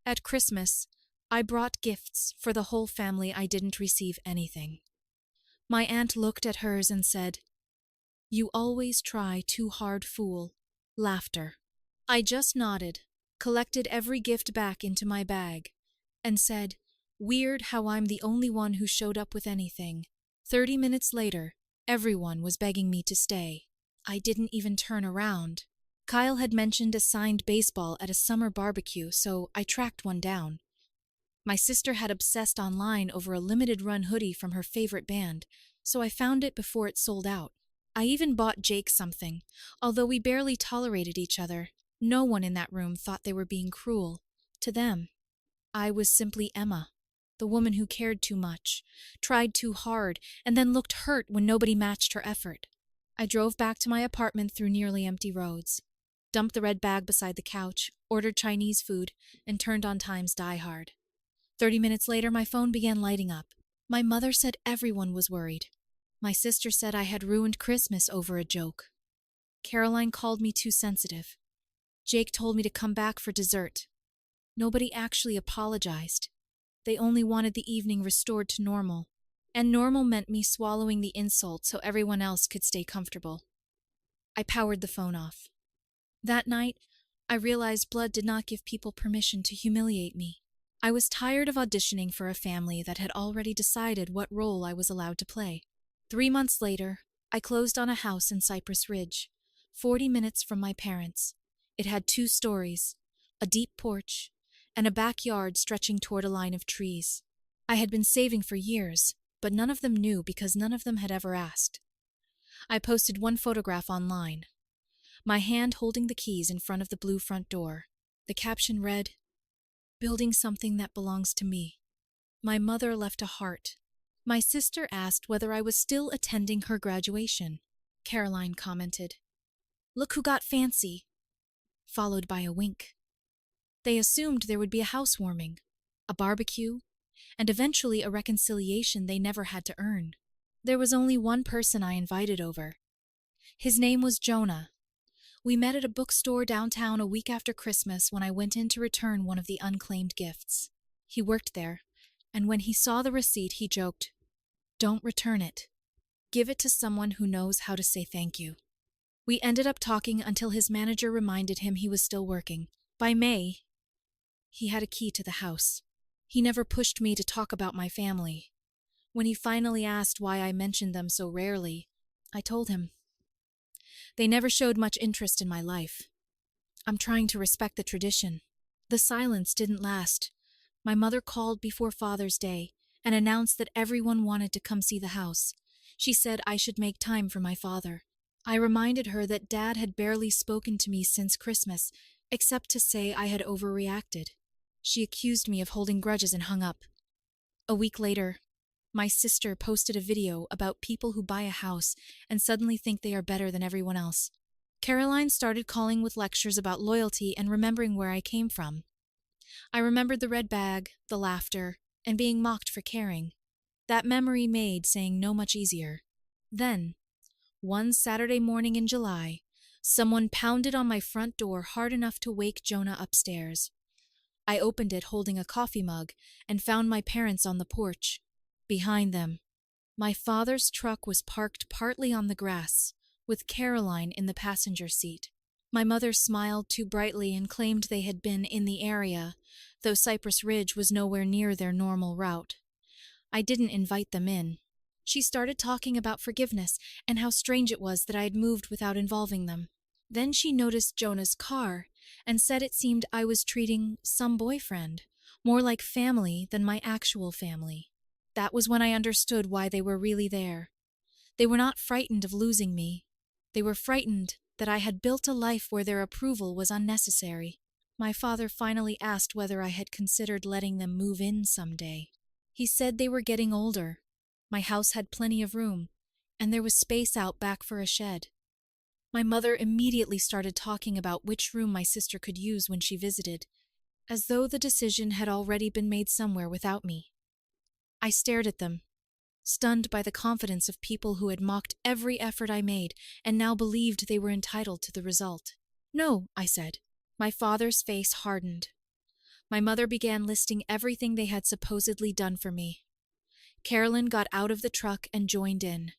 At Christmas, I brought gifts for the whole family. I didn't receive anything. My aunt looked at hers and said, "You always try too hard, fool." Laughter. I just nodded, collected every gift back into my bag, and said, "Weird how I'm the only one who showed up with anything." 30 minutes later, everyone was begging me to stay. I didn't even turn around. Kyle had mentioned a signed baseball at a summer barbecue, so I tracked one down. My sister had obsessed online over a limited run hoodie from her favorite band, so I found it before it sold out. I even bought Jake something. Although we barely tolerated each other, no one in that room thought they were being cruel. To them, I was simply Emma, the woman who cared too much, tried too hard, and then looked hurt when nobody matched her effort. I drove back to my apartment through nearly empty roads, dumped the red bag beside the couch, ordered Chinese food, and turned on Time's Die Hard. 30 minutes later, my phone began lighting up. My mother said everyone was worried. My sister said I had ruined Christmas over a joke. Caroline called me too sensitive. Jake told me to come back for dessert. Nobody actually apologized. They only wanted the evening restored to normal. And normal meant me swallowing the insult so everyone else could stay comfortable. I powered the phone off. That night, I realized blood did not give people permission to humiliate me. I was tired of auditioning for a family that had already decided what role I was allowed to play. 3 months later, I closed on a house in Cypress Ridge, 40 minutes from my parents. It had 2 stories, a deep porch, and a backyard stretching toward a line of trees. I had been saving for years, but none of them knew because none of them had ever asked. I posted one photograph online, my hand holding the keys in front of the blue front door. The caption read, "Building something that belongs to me." My mother left a heart. My sister asked whether I was still attending her graduation. Caroline commented, "Look who got fancy," followed by a wink. They assumed there would be a housewarming, a barbecue, and eventually a reconciliation they never had to earn. There was only one person I invited over. His name was Jonah. We met at a bookstore downtown a week after Christmas when I went in to return one of the unclaimed gifts. He worked there, and when he saw the receipt, he joked, "Don't return it. Give it to someone who knows how to say thank you." We ended up talking until his manager reminded him he was still working. By May, he had a key to the house. He never pushed me to talk about my family. When he finally asked why I mentioned them so rarely, I told him. They never showed much interest in my life. I'm trying to respect the tradition. The silence didn't last. My mother called before Father's Day and announced that everyone wanted to come see the house. She said I should make time for my father. I reminded her that Dad had barely spoken to me since Christmas, except to say I had overreacted. She accused me of holding grudges and hung up. A week later, my sister posted a video about people who buy a house and suddenly think they are better than everyone else. Caroline started calling with lectures about loyalty and remembering where I came from. I remembered the red bag, the laughter, and being mocked for caring. That memory made saying no much easier. Then, one Saturday morning in July, someone pounded on my front door hard enough to wake Jonah upstairs. I opened it holding a coffee mug and found my parents on the porch. Behind them, my father's truck was parked partly on the grass, with Caroline in the passenger seat. My mother smiled too brightly and claimed they had been in the area, though Cypress Ridge was nowhere near their normal route. I didn't invite them in. She started talking about forgiveness and how strange it was that I had moved without involving them. Then she noticed Jonah's car and said it seemed I was treating some boyfriend more like family than my actual family. That was when I understood why they were really there. They were not frightened of losing me. They were frightened that I had built a life where their approval was unnecessary. My father finally asked whether I had considered letting them move in someday. He said they were getting older. My house had plenty of room, and there was space out back for a shed. My mother immediately started talking about which room my sister could use when she visited, as though the decision had already been made somewhere without me. I stared at them, stunned by the confidence of people who had mocked every effort I made and now believed they were entitled to the result. "No," I said. My father's face hardened. My mother began listing everything they had supposedly done for me. Carolyn got out of the truck and joined in,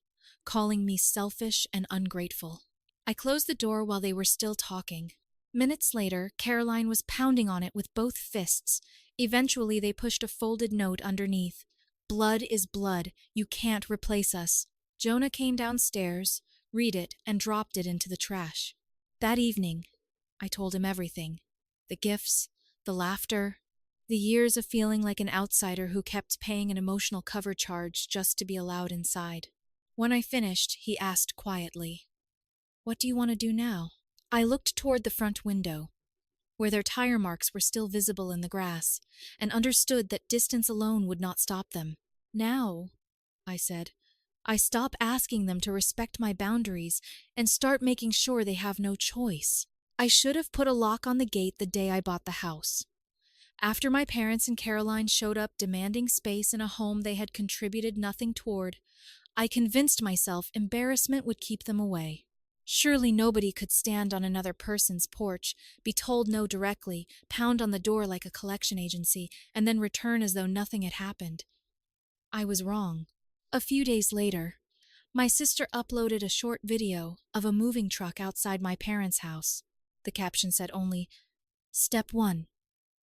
calling me selfish and ungrateful. I closed the door while they were still talking. Minutes later, Caroline was pounding on it with both fists. Eventually, they pushed a folded note underneath. "Blood is blood. You can't replace us." Jonah came downstairs, read it, and dropped it into the trash. That evening, I told him everything. The gifts, the laughter, the years of feeling like an outsider who kept paying an emotional cover charge just to be allowed inside. When I finished, he asked quietly, "What do you want to do now?" I looked toward the front window, where their tire marks were still visible in the grass, and understood that distance alone would not stop them. "Now," I said, "I stop asking them to respect my boundaries and start making sure they have no choice." I should have put a lock on the gate the day I bought the house. After my parents and Caroline showed up demanding space in a home they had contributed nothing toward, I convinced myself embarrassment would keep them away. Surely nobody could stand on another person's porch, be told no directly, pound on the door like a collection agency, and then return as though nothing had happened. I was wrong. A few days later, my sister uploaded a short video of a moving truck outside my parents' house. The caption said only, "Step 1.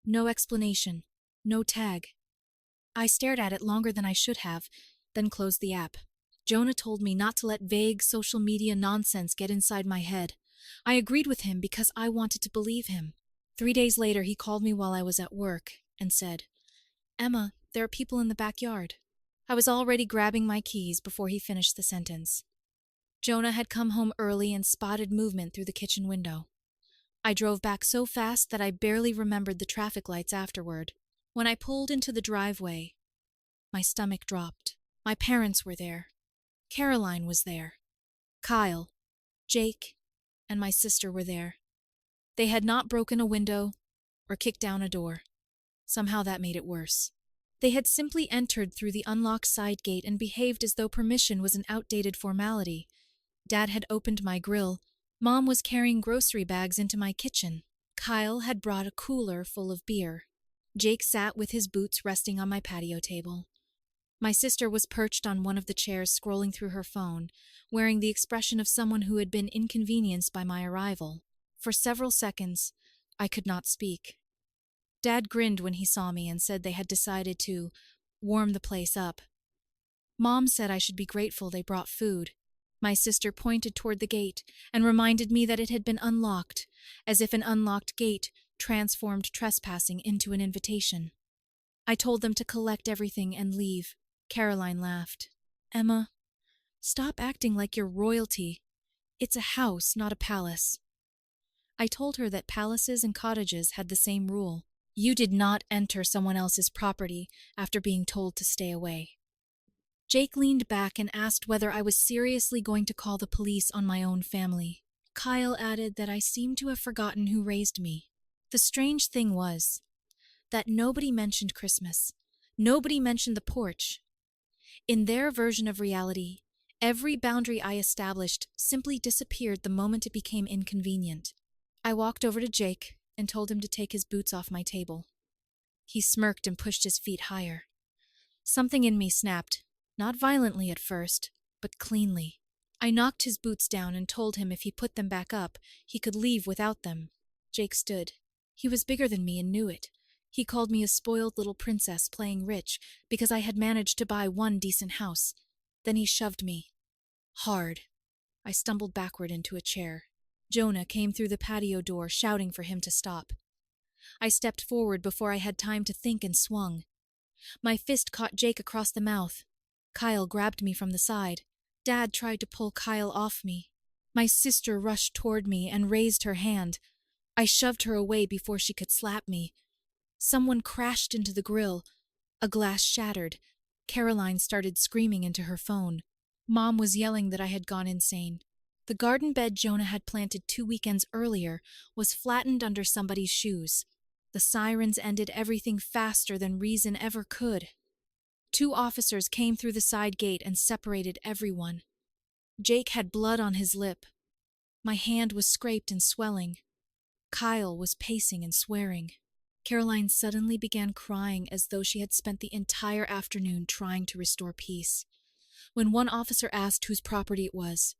No explanation. No tag." I stared at it longer than I should have, then closed the app. Jonah told me not to let vague social media nonsense get inside my head. I agreed with him because I wanted to believe him. 3 days later, he called me while I was at work and said, "Emma, there are people in the backyard." I was already grabbing my keys before he finished the sentence. Jonah had come home early and spotted movement through the kitchen window. I drove back so fast that I barely remembered the traffic lights afterward. When I pulled into the driveway, my stomach dropped. My parents were there. Caroline was there. Kyle, Jake, and my sister were there. They had not broken a window or kicked down a door. Somehow that made it worse. They had simply entered through the unlocked side gate and behaved as though permission was an outdated formality. Dad had opened my grill. Mom was carrying grocery bags into my kitchen. Kyle had brought a cooler full of beer. Jake sat with his boots resting on my patio table. My sister was perched on one of the chairs scrolling through her phone, wearing the expression of someone who had been inconvenienced by my arrival. For several seconds, I could not speak. Dad grinned when he saw me and said they had decided to warm the place up. Mom said I should be grateful they brought food. My sister pointed toward the gate and reminded me that it had been unlocked, as if an unlocked gate transformed trespassing into an invitation. I told them to collect everything and leave. Caroline laughed. "Emma, stop acting like you're royalty. It's a house, not a palace." I told her that palaces and cottages had the same rule. You did not enter someone else's property after being told to stay away. Jake leaned back and asked whether I was seriously going to call the police on my own family. Kyle added that I seemed to have forgotten who raised me. The strange thing was that nobody mentioned Christmas. Nobody mentioned the porch. In their version of reality, every boundary I established simply disappeared the moment it became inconvenient. I walked over to Jake and told him to take his boots off my table. He smirked and pushed his feet higher. Something in me snapped, not violently at first, but cleanly. I knocked his boots down and told him if he put them back up, he could leave without them. Jake stood. He was bigger than me and knew it. He called me a spoiled little princess playing rich because I had managed to buy one decent house. Then he shoved me. Hard. I stumbled backward into a chair. Jonah came through the patio door, shouting for him to stop. I stepped forward before I had time to think and swung. My fist caught Jake across the mouth. Kyle grabbed me from the side. Dad tried to pull Kyle off me. My sister rushed toward me and raised her hand. I shoved her away before she could slap me. Someone crashed into the grill. A glass shattered. Caroline started screaming into her phone. Mom was yelling that I had gone insane. The garden bed Jonah had planted 2 weekends earlier was flattened under somebody's shoes. The sirens ended everything faster than reason ever could. 2 officers came through the side gate and separated everyone. Jake had blood on his lip. My hand was scraped and swelling. Kyle was pacing and swearing. Caroline suddenly began crying as though she had spent the entire afternoon trying to restore peace. When one officer asked whose property it was,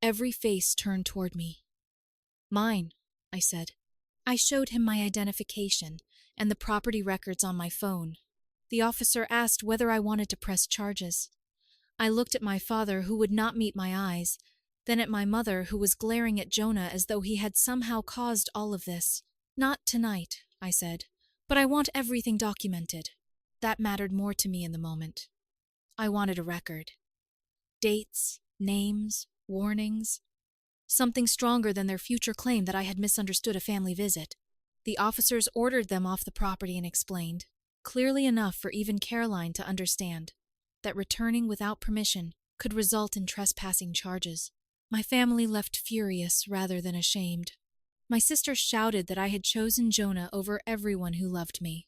every face turned toward me. Mine, I said. I showed him my identification and the property records on my phone. The officer asked whether I wanted to press charges. I looked at my father, who would not meet my eyes, then at my mother, who was glaring at Jonah as though he had somehow caused all of this. Not tonight, I said, but I want everything documented. That mattered more to me in the moment. I wanted a record. Dates, names, warnings. Something stronger than their future claim that I had misunderstood a family visit. The officers ordered them off the property and explained, clearly enough for even Caroline to understand, that returning without permission could result in trespassing charges. My family left furious rather than ashamed. My sister shouted that I had chosen Jonah over everyone who loved me.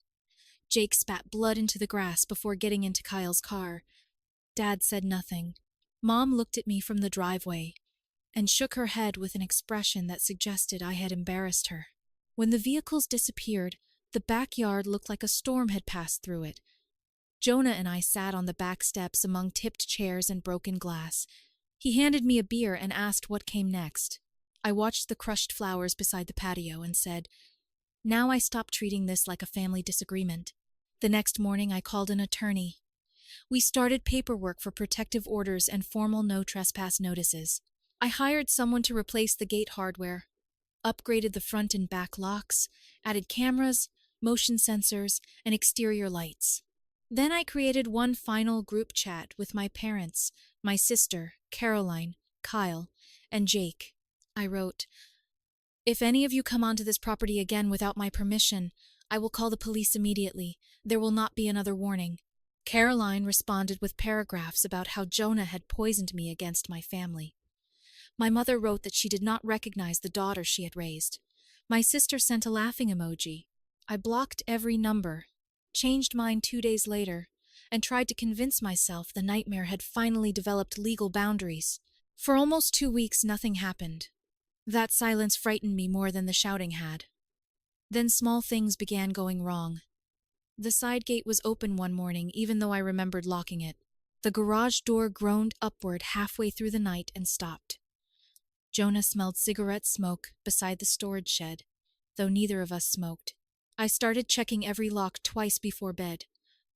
Jake spat blood into the grass before getting into Kyle's car. Dad said nothing. Mom looked at me from the driveway and shook her head with an expression that suggested I had embarrassed her. When the vehicles disappeared, the backyard looked like a storm had passed through it. Jonah and I sat on the back steps among tipped chairs and broken glass. He handed me a beer and asked what came next. I watched the crushed flowers beside the patio and said, "Now I stop treating this like a family disagreement." The next morning I called an attorney. We started paperwork for protective orders and formal no trespass notices. I hired someone to replace the gate hardware, upgraded the front and back locks, added cameras, motion sensors, and exterior lights. Then I created one final group chat with my parents, my sister, Caroline, Kyle, and Jake. I wrote, "If any of you come onto this property again without my permission, I will call the police immediately. There will not be another warning." Caroline responded with paragraphs about how Jonah had poisoned me against my family. My mother wrote that she did not recognize the daughter she had raised. My sister sent a laughing emoji. I blocked every number, changed mine 2 days later, and tried to convince myself the nightmare had finally developed legal boundaries. For almost 2 weeks, nothing happened. That silence frightened me more than the shouting had. Then small things began going wrong. The side gate was open one morning, even though I remembered locking it. The garage door groaned upward halfway through the night and stopped. Jonah smelled cigarette smoke beside the storage shed, though neither of us smoked. I started checking every lock twice before bed,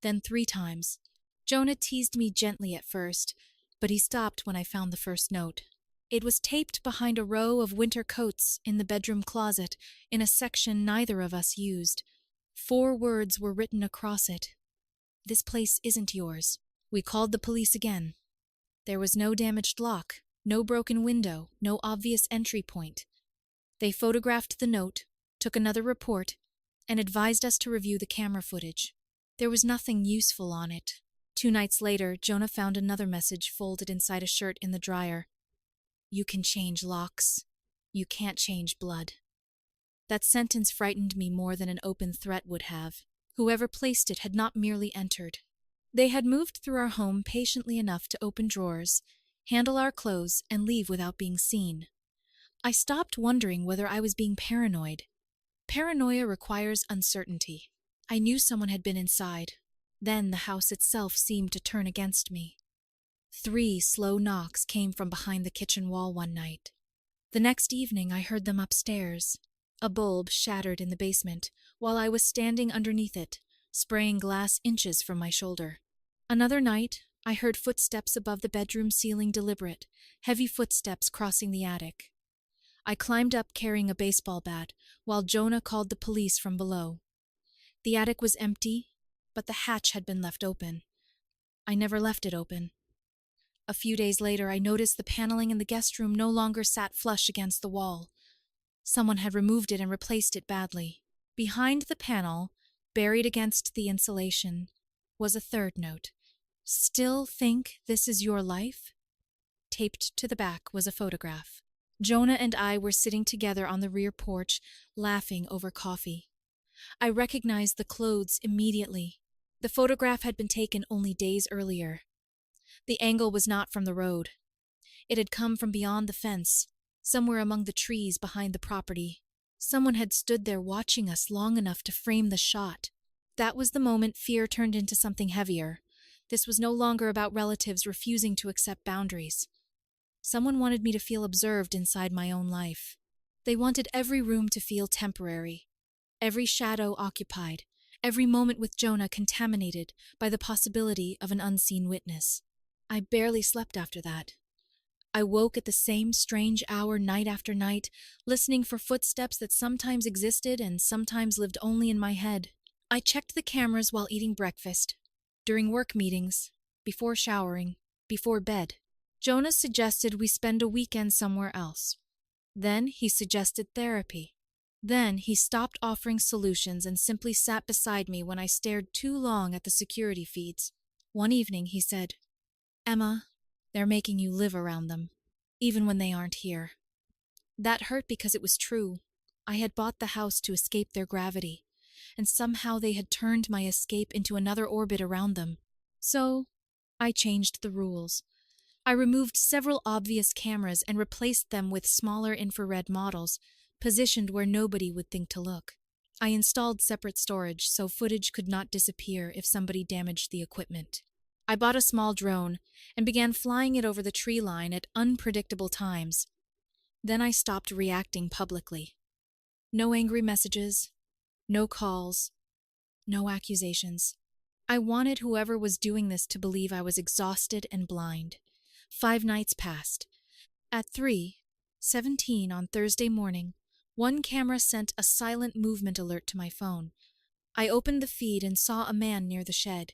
then 3 times. Jonah teased me gently at first, but he stopped when I found the first note. It was taped behind a row of winter coats in the bedroom closet in a section neither of us used. 4 words were written across it. "This place isn't yours." We called the police again. There was no damaged lock, no broken window, no obvious entry point. They photographed the note, took another report, and advised us to review the camera footage. There was nothing useful on it. 2 nights later, Jonah found another message folded inside a shirt in the dryer. "You can change locks. You can't change blood." That sentence frightened me more than an open threat would have. Whoever placed it had not merely entered. They had moved through our home patiently enough to open drawers, handle our clothes, and leave without being seen. I stopped wondering whether I was being paranoid. Paranoia requires uncertainty. I knew someone had been inside. Then the house itself seemed to turn against me. 3 slow knocks came from behind the kitchen wall one night. The next evening I heard them upstairs. A bulb shattered in the basement while I was standing underneath it, spraying glass inches from my shoulder. Another night, I heard footsteps above the bedroom ceiling, deliberate, heavy footsteps crossing the attic. I climbed up carrying a baseball bat while Jonah called the police from below. The attic was empty, but the hatch had been left open. I never left it open. A few days later, I noticed the paneling in the guest room no longer sat flush against the wall. Someone had removed it and replaced it badly. Behind the panel, buried against the insulation, was a 3rd note. "Still think this is your life?" Taped to the back was a photograph. Jonah and I were sitting together on the rear porch, laughing over coffee. I recognized the clothes immediately. The photograph had been taken only days earlier. The angle was not from the road. It had come from beyond the fence, somewhere among the trees behind the property. Someone had stood there watching us long enough to frame the shot. That was the moment fear turned into something heavier. This was no longer about relatives refusing to accept boundaries. Someone wanted me to feel observed inside my own life. They wanted every room to feel temporary, every shadow occupied, every moment with Jonah contaminated by the possibility of an unseen witness. I barely slept after that. I woke at the same strange hour night after night, listening for footsteps that sometimes existed and sometimes lived only in my head. I checked the cameras while eating breakfast, during work meetings, before showering, before bed. Jonas suggested we spend a weekend somewhere else. Then he suggested therapy. Then he stopped offering solutions and simply sat beside me when I stared too long at the security feeds. One evening he said, "Emma, they're making you live around them, even when they aren't here." That hurt because it was true. I had bought the house to escape their gravity, and somehow they had turned my escape into another orbit around them. So, I changed the rules. I removed several obvious cameras and replaced them with smaller infrared models, positioned where nobody would think to look. I installed separate storage so footage could not disappear if somebody damaged the equipment. I bought a small drone and began flying it over the tree line at unpredictable times. Then I stopped reacting publicly. No angry messages, no calls, no accusations. I wanted whoever was doing this to believe I was exhausted and blind. 5 nights passed. At 3:17 on Thursday morning, one camera sent a silent movement alert to my phone. I opened the feed and saw a man near the shed.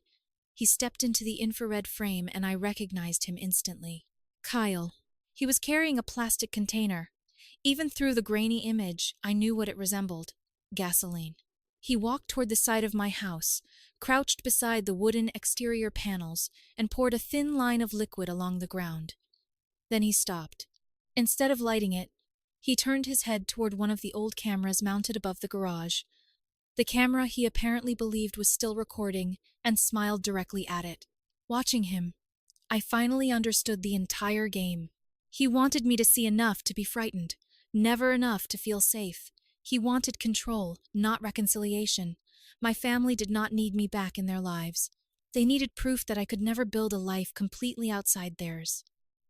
He stepped into the infrared frame and I recognized him instantly. Kyle. He was carrying a plastic container. Even through the grainy image, I knew what it resembled: gasoline. He walked toward the side of my house, crouched beside the wooden exterior panels, and poured a thin line of liquid along the ground. Then he stopped. Instead of lighting it, he turned his head toward one of the old cameras mounted above the garage. The camera he apparently believed was still recording, and smiled directly at it. Watching him, I finally understood the entire game. He wanted me to see enough to be frightened, never enough to feel safe. He wanted control, not reconciliation. My family did not need me back in their lives. They needed proof that I could never build a life completely outside theirs.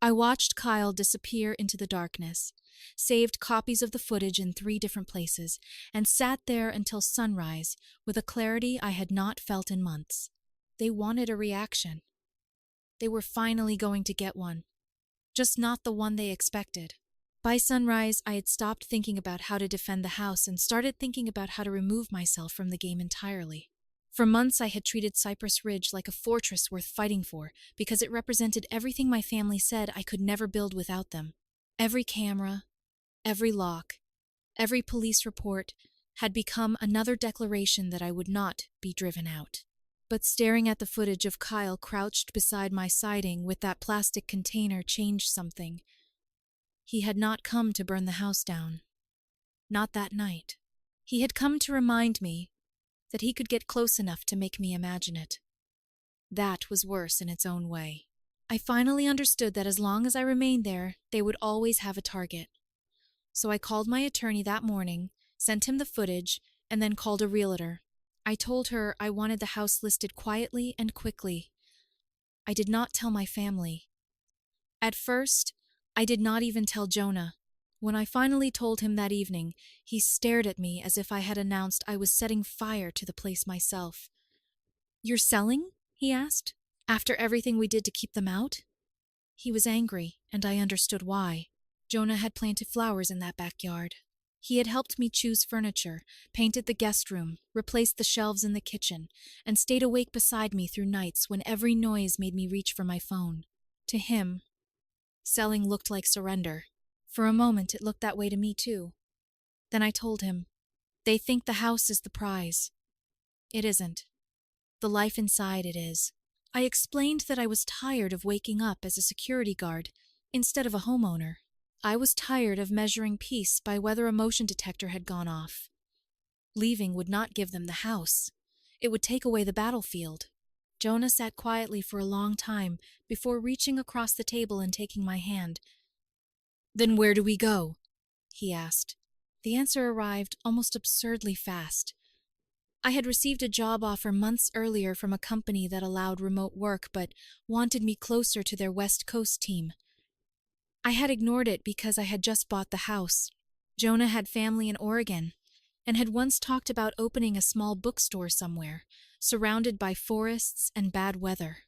I watched Kyle disappear into the darkness, saved copies of the footage in 3 different places, and sat there until sunrise with a clarity I had not felt in months. They wanted a reaction. They were finally going to get one, just not the one they expected. By sunrise, I had stopped thinking about how to defend the house and started thinking about how to remove myself from the game entirely. For months, I had treated Cypress Ridge like a fortress worth fighting for because it represented everything my family said I could never build without them. Every camera, every lock, every police report had become another declaration that I would not be driven out. But staring at the footage of Kyle crouched beside my siding with that plastic container changed something. He had not come to burn the house down. Not that night. He had come to remind me that he could get close enough to make me imagine it. That was worse in its own way. I finally understood that as long as I remained there, they would always have a target. So I called my attorney that morning, sent him the footage, and then called a realtor. I told her I wanted the house listed quietly and quickly. I did not tell my family. At first, I did not even tell Jonah. When I finally told him that evening, he stared at me as if I had announced I was setting fire to the place myself. "You're selling?" he asked. "After everything we did to keep them out?" He was angry, and I understood why. Jonah had planted flowers in that backyard. He had helped me choose furniture, painted the guest room, replaced the shelves in the kitchen, and stayed awake beside me through nights when every noise made me reach for my phone. To him, selling looked like surrender. For a moment it looked that way to me too. Then I told him, "They think the house is the prize. It isn't. The life inside it is." I explained that I was tired of waking up as a security guard instead of a homeowner. I was tired of measuring peace by whether a motion detector had gone off. Leaving would not give them the house. It would take away the battlefield. Jonah sat quietly for a long time before reaching across the table and taking my hand. "Then where do we go?" he asked. The answer arrived almost absurdly fast. I had received a job offer months earlier from a company that allowed remote work but wanted me closer to their West Coast team. I had ignored it because I had just bought the house. Jonah had family in Oregon and had once talked about opening a small bookstore somewhere, surrounded by forests and bad weather.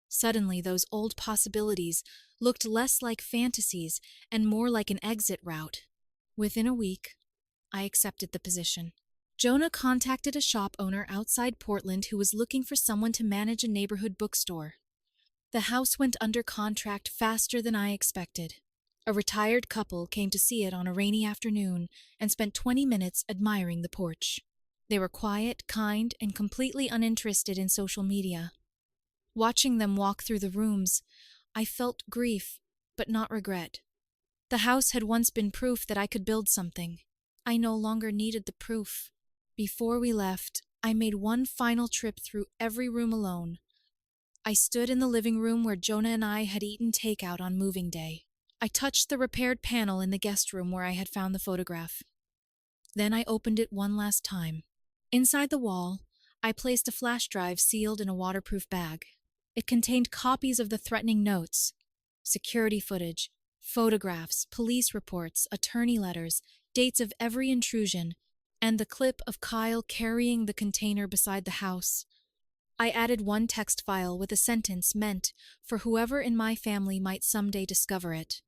Suddenly, those old possibilities looked less like fantasies and more like an exit route. Within a week, I accepted the position. Jonah contacted a shop owner outside Portland who was looking for someone to manage a neighborhood bookstore. The house went under contract faster than I expected. A retired couple came to see it on a rainy afternoon and spent 20 minutes admiring the porch. They were quiet, kind, and completely uninterested in social media. Watching them walk through the rooms, I felt grief, but not regret. The house had once been proof that I could build something. I no longer needed the proof. Before we left, I made one final trip through every room alone. I stood in the living room where Jonah and I had eaten takeout on moving day. I touched the repaired panel in the guest room where I had found the photograph. Then I opened it one last time. Inside the wall, I placed a flash drive sealed in a waterproof bag. It contained copies of the threatening notes, security footage, photographs, police reports, attorney letters, dates of every intrusion, and the clip of Kyle carrying the container beside the house. I added one text file with a sentence meant for whoever in my family might someday discover it.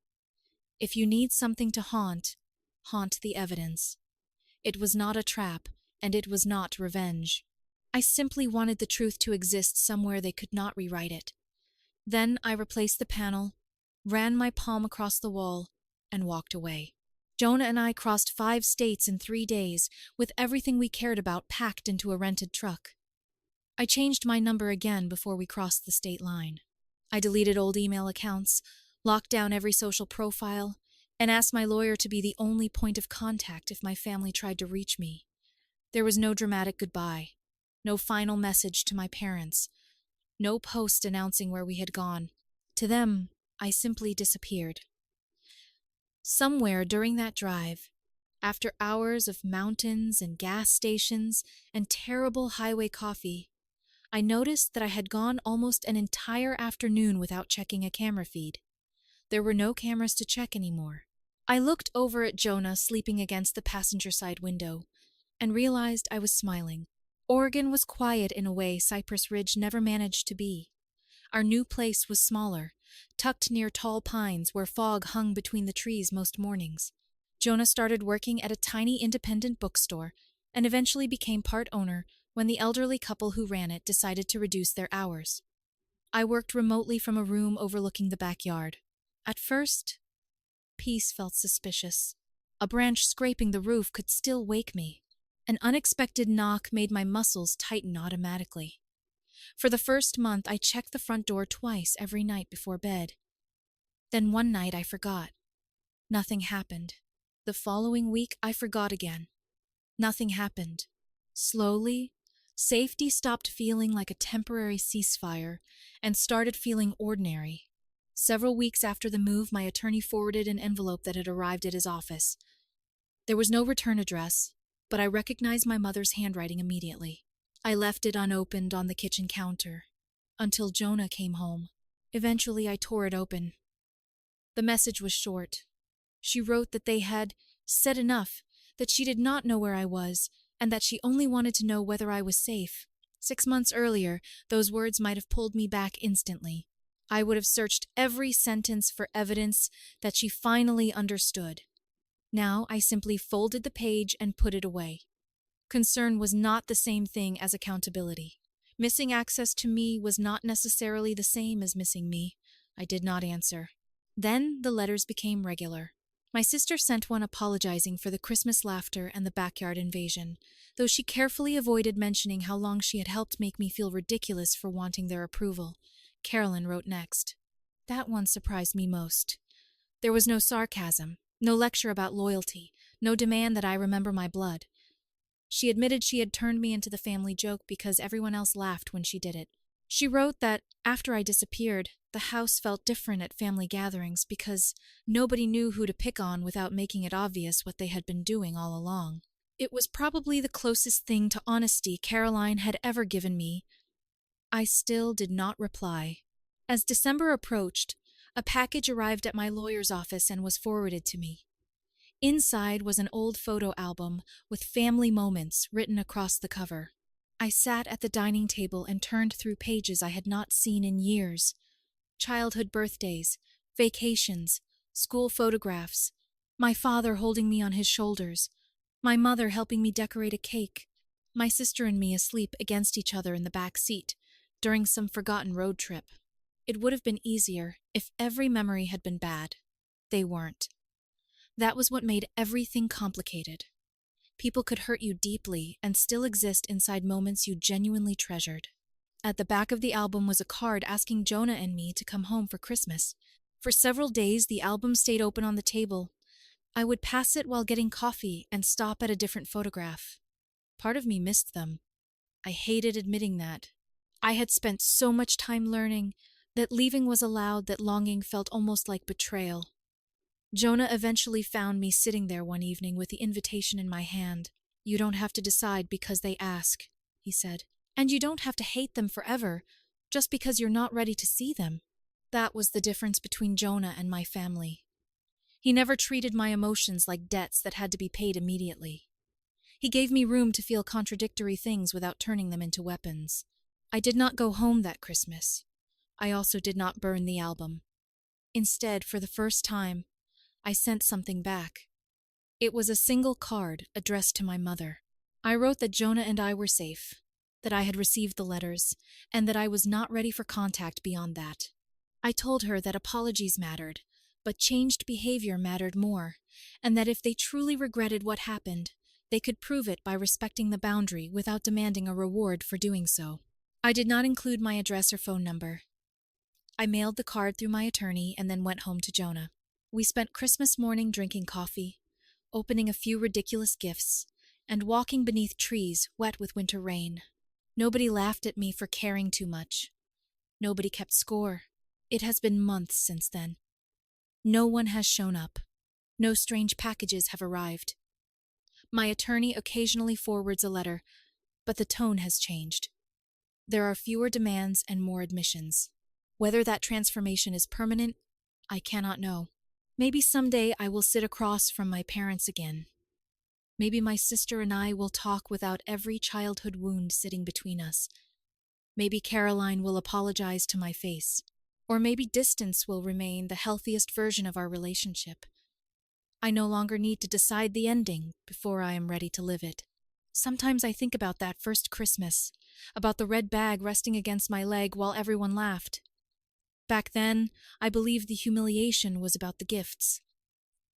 If you need something to haunt, haunt the evidence. It was not a trap, and it was not revenge. I simply wanted the truth to exist somewhere they could not rewrite it. Then I replaced the panel, ran my palm across the wall, and walked away. Jonah and I crossed 5 states in 3 days, with everything we cared about packed into a rented truck. I changed my number again before we crossed the state line. I deleted old email accounts, locked down every social profile, and asked my lawyer to be the only point of contact if my family tried to reach me. There was no dramatic goodbye, no final message to my parents, no post announcing where we had gone. To them, I simply disappeared. Somewhere during that drive, after hours of mountains and gas stations and terrible highway coffee, I noticed that I had gone almost an entire afternoon without checking a camera feed. There were no cameras to check anymore. I looked over at Jonah sleeping against the passenger side window and realized I was smiling. Oregon was quiet in a way Cypress Ridge never managed to be. Our new place was smaller, tucked near tall pines where fog hung between the trees most mornings. Jonah started working at a tiny independent bookstore and eventually became part owner when the elderly couple who ran it decided to reduce their hours. I worked remotely from a room overlooking the backyard. At first, peace felt suspicious. A branch scraping the roof could still wake me. An unexpected knock made my muscles tighten automatically. For the first month, I checked the front door twice every night before bed. Then one night I forgot. Nothing happened. The following week, I forgot again. Nothing happened. Slowly, safety stopped feeling like a temporary ceasefire and started feeling ordinary. Several weeks after the move, my attorney forwarded an envelope that had arrived at his office. There was no return address, but I recognized my mother's handwriting immediately. I left it unopened on the kitchen counter until Jonah came home. Eventually, I tore it open. The message was short. She wrote that they had said enough, that she did not know where I was, and that she only wanted to know whether I was safe. 6 months earlier, those words might have pulled me back instantly. I would have searched every sentence for evidence that she finally understood. Now I simply folded the page and put it away. Concern was not the same thing as accountability. Missing access to me was not necessarily the same as missing me. I did not answer. Then the letters became regular. My sister sent one apologizing for the Christmas laughter and the backyard invasion, though she carefully avoided mentioning how long she had helped make me feel ridiculous for wanting their approval. Carolyn wrote next. That one surprised me most. There was no sarcasm, no lecture about loyalty, no demand that I remember my blood. She admitted she had turned me into the family joke because everyone else laughed when she did it. She wrote that, after I disappeared, the the house felt different at family gatherings because nobody knew who to pick on without making it obvious what they had been doing all along. It was probably the closest thing to honesty Caroline had ever given me. I still did not reply. As December approached, a package arrived at my lawyer's office and was forwarded to me. Inside was an old photo album with family moments written across the cover. I sat at the dining table and turned through pages I had not seen in years. Childhood birthdays, vacations, school photographs, my father holding me on his shoulders, my mother helping me decorate a cake, my sister and me asleep against each other in the back seat during some forgotten road trip. It would have been easier if every memory had been bad. They weren't. That was what made everything complicated. People could hurt you deeply and still exist inside moments you genuinely treasured. At the back of the album was a card asking Jonah and me to come home for Christmas. For several days, the album stayed open on the table. I would pass it while getting coffee and stop at a different photograph. Part of me missed them. I hated admitting that. I had spent so much time learning that leaving was allowed that longing felt almost like betrayal. Jonah eventually found me sitting there one evening with the invitation in my hand. "You don't have to decide because they ask," he said. "And you don't have to hate them forever, just because you're not ready to see them." That was the difference between Jonah and my family. He never treated my emotions like debts that had to be paid immediately. He gave me room to feel contradictory things without turning them into weapons. I did not go home that Christmas. I also did not burn the album. Instead, for the first time, I sent something back. It was a single card addressed to my mother. I wrote that Jonah and I were safe, that I had received the letters, and that I was not ready for contact beyond that. I told her that apologies mattered, but changed behavior mattered more, and that if they truly regretted what happened, they could prove it by respecting the boundary without demanding a reward for doing so. I did not include my address or phone number. I mailed the card through my attorney and then went home to Jonah. We spent Christmas morning drinking coffee, opening a few ridiculous gifts, and walking beneath trees wet with winter rain. Nobody laughed at me for caring too much. Nobody kept score. It has been months since then. No one has shown up. No strange packages have arrived. My attorney occasionally forwards a letter, but the tone has changed. There are fewer demands and more admissions. Whether that transformation is permanent, I cannot know. Maybe someday I will sit across from my parents again. Maybe my sister and I will talk without every childhood wound sitting between us. Maybe Caroline will apologize to my face. Or maybe distance will remain the healthiest version of our relationship. I no longer need to decide the ending before I am ready to live it. Sometimes I think about that first Christmas, about the red bag resting against my leg while everyone laughed. Back then, I believed the humiliation was about the gifts.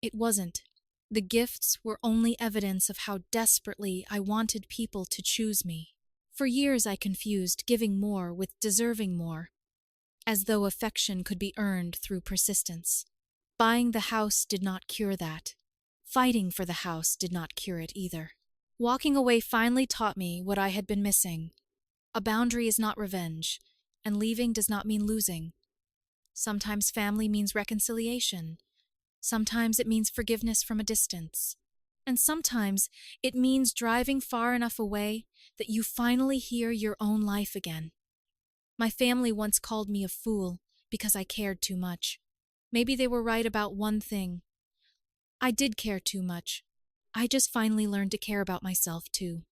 It wasn't. The gifts were only evidence of how desperately I wanted people to choose me. For years I confused giving more with deserving more, as though affection could be earned through persistence. Buying the house did not cure that. Fighting for the house did not cure it either. Walking away finally taught me what I had been missing. A boundary is not revenge, and leaving does not mean losing. Sometimes family means reconciliation. Sometimes it means forgiveness from a distance. And sometimes it means driving far enough away that you finally hear your own life again. My family once called me a fool because I cared too much. Maybe they were right about one thing. I did care too much. I just finally learned to care about myself too.